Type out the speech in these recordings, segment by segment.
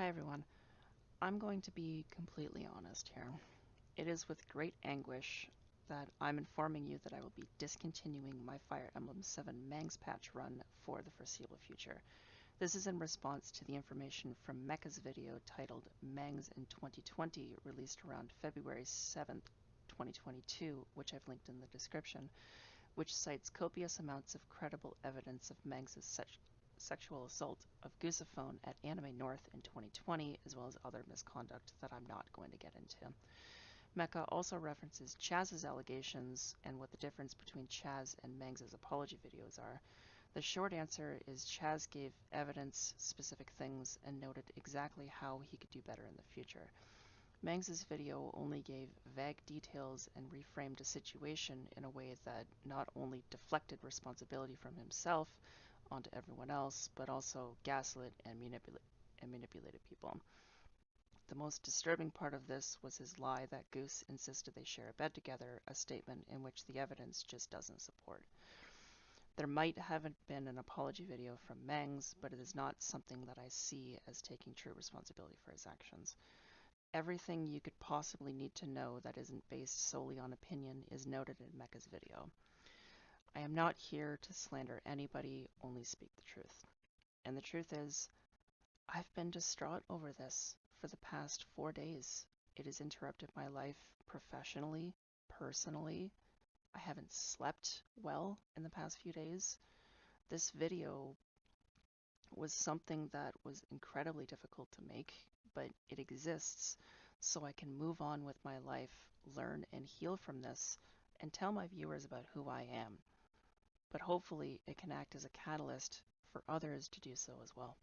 Hi everyone. I'm going to be completely honest here. It is with great anguish that I'm informing you that I will be discontinuing my Fire Emblem 7 Mangs Patch run for the foreseeable future. This is in response to the information from Mecha's video titled Mangs in 2020, released around February 7th, 2022, which I've linked in the description, which cites copious amounts of credible evidence of Mangs' sexual assault of Gusaphone at Anime North in 2020, as well as other misconduct that I'm not going to get into. Mecha also references Chaz's allegations and what the difference between Chaz and Mangs' apology videos are. The short answer is Chaz gave evidence, specific things, and noted exactly how he could do better in the future. Mangs' video only gave vague details and reframed a situation in a way that not only deflected responsibility from himself onto everyone else, but also gaslit and manipulated people. The most disturbing part of this was his lie that Goose insisted they share a bed together, a statement in which the evidence just doesn't support. There might have been an apology video from Mangs, but it is not something that I see as taking true responsibility for his actions. Everything you could possibly need to know that isn't based solely on opinion is noted in Mecha's video. I am not here to slander anybody, only speak the truth. And the truth is, I've been distraught over this for the past 4 days. It has interrupted my life professionally, personally. I haven't slept well in the past few days. This video was something that was incredibly difficult to make, but it exists so I can move on with my life, learn and heal from this, and tell my viewers about who I am. But hopefully it can act as a catalyst for others to do so as well.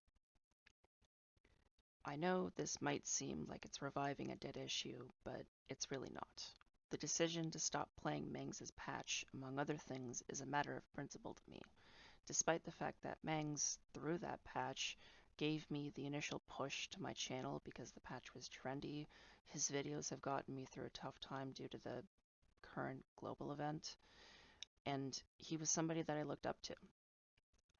I know this might seem like it's reviving a dead issue, but it's really not. The decision to stop playing Mangs' patch, among other things, is a matter of principle to me. Despite the fact that Mangs, through that patch, gave me the initial push to my channel because the patch was trendy, his videos have gotten me through a tough time due to the current global event, and he was somebody that I looked up to.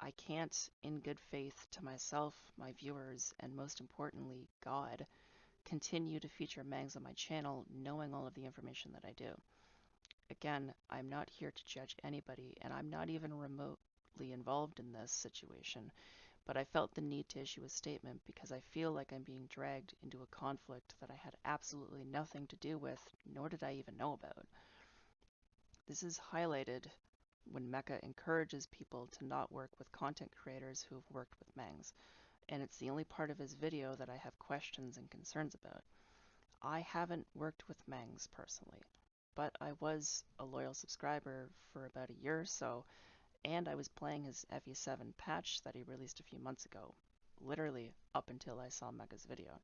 I can't, in good faith to myself, my viewers, and most importantly, God, continue to feature Mangs on my channel knowing all of the information that I do. Again, I'm not here to judge anybody, and I'm not even remotely involved in this situation, but I felt the need to issue a statement because I feel like I'm being dragged into a conflict that I had absolutely nothing to do with, nor did I even know about. This is highlighted when Mecha encourages people to not work with content creators who have worked with Mangs, and it's the only part of his video that I have questions and concerns about. I haven't worked with Mangs personally, but I was a loyal subscriber for about a year or so, and I was playing his FE7 patch that he released a few months ago, literally up until I saw Mecha's video.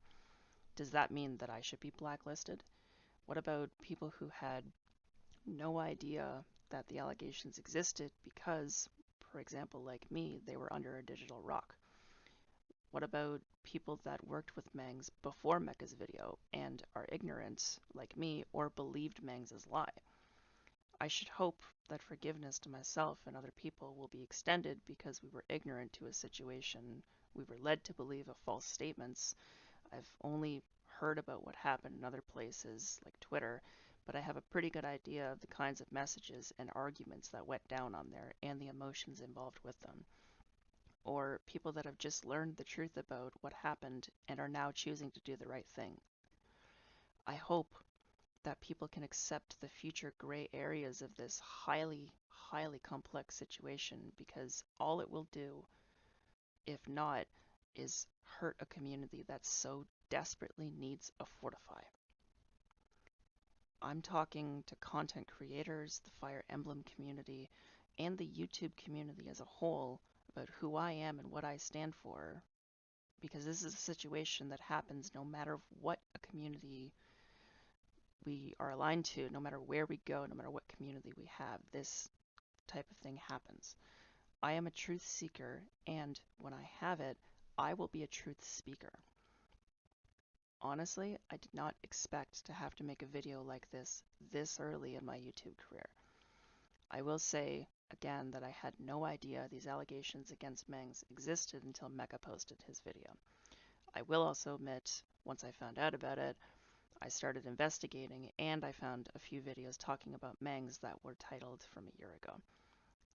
Does that mean that I should be blacklisted? What about people who had no idea that the allegations existed because, for example, like me, they were under a digital rock? What about people that worked with Mangs before Mecha's video and are ignorant, like me, or believed Mangs' lie? I should hope that forgiveness to myself and other people will be extended because we were ignorant to a situation. We were led to believe of false statements. I've only heard about what happened in other places, like Twitter, but I have a pretty good idea of the kinds of messages and arguments that went down on there and the emotions involved with them. Or people that have just learned the truth about what happened and are now choosing to do the right thing. I hope that people can accept the future gray areas of this highly, highly complex situation, because all it will do, if not, is hurt a community that so desperately needs a fortify. I'm talking to content creators, the Fire Emblem community, and the YouTube community as a whole about who I am and what I stand for, because this is a situation that happens no matter what a community we are aligned to, no matter where we go, no matter what community we have, this type of thing happens. I am a truth seeker, and when I have it, I will be a truth speaker. Honestly, I did not expect to have to make a video like this early in my YouTube career. I will say, again, that I had no idea these allegations against Mangs existed until Mecha posted his video. I will also admit, once I found out about it, I started investigating and I found a few videos talking about Mangs that were titled from a year ago.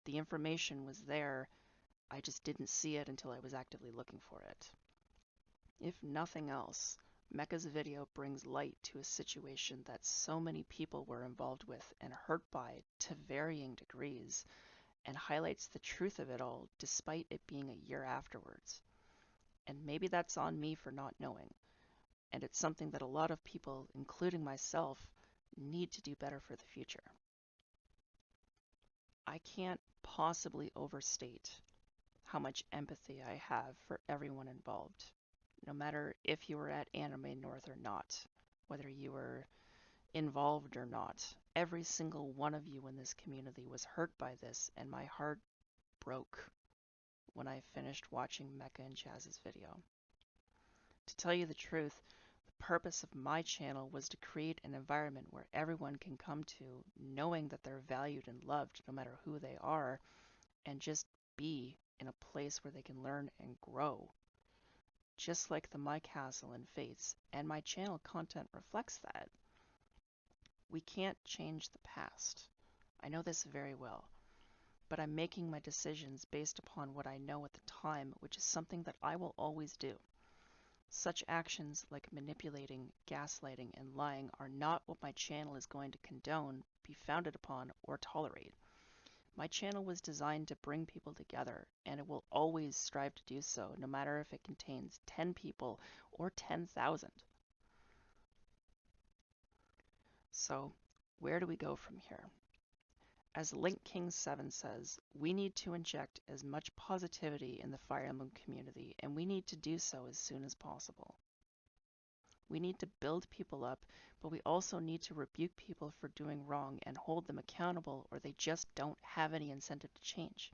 The information was there, I just didn't see it until I was actively looking for it. If nothing else, Mecca's video brings light to a situation that so many people were involved with and hurt by to varying degrees, and highlights the truth of it all despite it being a year afterwards. And maybe that's on me for not knowing, and it's something that a lot of people, including myself, need to do better for the future. I can't possibly overstate how much empathy I have for everyone involved, no matter if you were at Anime North or not, whether you were involved or not. Every single one of you in this community was hurt by this, and my heart broke when I finished watching Mecha and Jazz's video. To tell you the truth, the purpose of my channel was to create an environment where everyone can come to knowing that they're valued and loved no matter who they are, and just be in a place where they can learn and grow. Just like the My Castle and Fates, and my channel content reflects that. We can't change the past. I know this very well, but I'm making my decisions based upon what I know at the time, which is something that I will always do. Such actions like manipulating, gaslighting, and lying are not what my channel is going to condone, be founded upon, or tolerate. My channel was designed to bring people together, and it will always strive to do so, no matter if it contains 10 people or 10,000. So, where do we go from here? As Link King 7 says, we need to inject as much positivity in the Fire Emblem community, and we need to do so as soon as possible. We need to build people up, but we also need to rebuke people for doing wrong and hold them accountable, or they just don't have any incentive to change.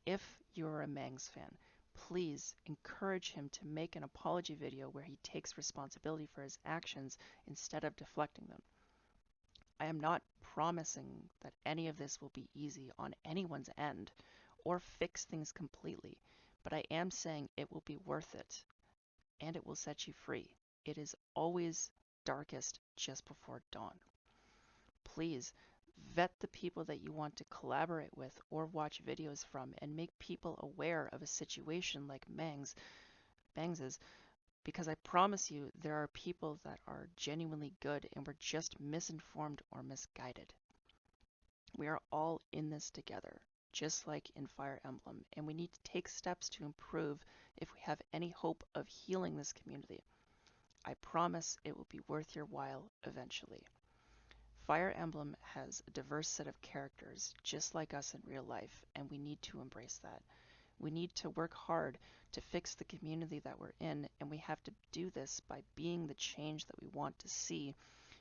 If you're a Mangs fan, please encourage him to make an apology video where he takes responsibility for his actions instead of deflecting them. I am not promising that any of this will be easy on anyone's end or fix things completely, but I am saying it will be worth it, and it will set you free. It is always darkest just before dawn. Please vet the people that you want to collaborate with or watch videos from, and make people aware of a situation like Mangs's, because I promise you there are people that are genuinely good and were just misinformed or misguided. We are all in this together, just like in Fire Emblem, and we need to take steps to improve if we have any hope of healing this community. I promise it will be worth your while eventually. Fire Emblem has a diverse set of characters, just like us in real life, and we need to embrace that. We need to work hard to fix the community that we're in, and we have to do this by being the change that we want to see,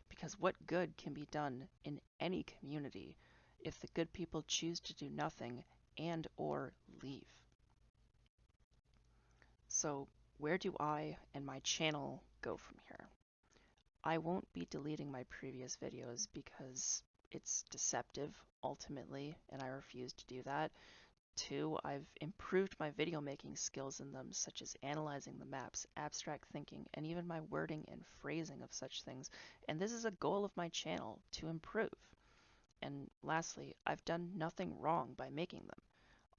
because what good can be done in any community if the good people choose to do nothing and or leave? So where do I and my channel go from here? I won't be deleting my previous videos because it's deceptive ultimately, and I refuse to do that. 2, I've improved my video making skills in them, such as analyzing the maps, abstract thinking, and even my wording and phrasing of such things, and this is a goal of my channel, to improve. And lastly, I've done nothing wrong by making them.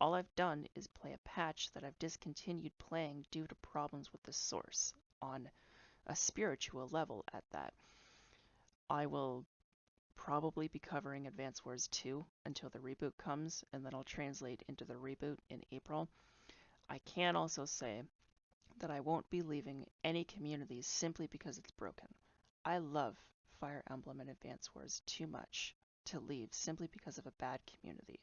All I've done is play a patch that I've discontinued playing due to problems with the source, on a spiritual level at that. I will probably be covering Advance Wars 2 until the reboot comes, and then I'll translate into the reboot in April. I can also say that I won't be leaving any community simply because it's broken. I love Fire Emblem and Advance Wars too much to leave simply because of a bad community.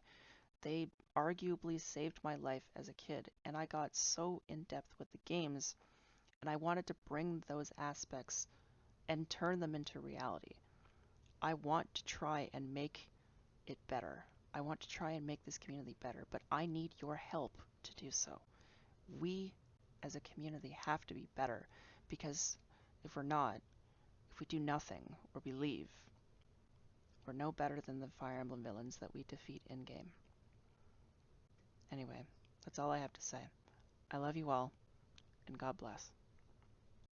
They arguably saved my life as a kid, and I got so in depth with the games, and I wanted to bring those aspects and turn them into reality. I want to try and make it better. I want to try and make this community better, but I need your help to do so. We as a community have to be better, because if we're not, if we do nothing or we leave, we're no better than the Fire Emblem villains that we defeat in-game. Anyway, that's all I have to say. I love you all, and God bless.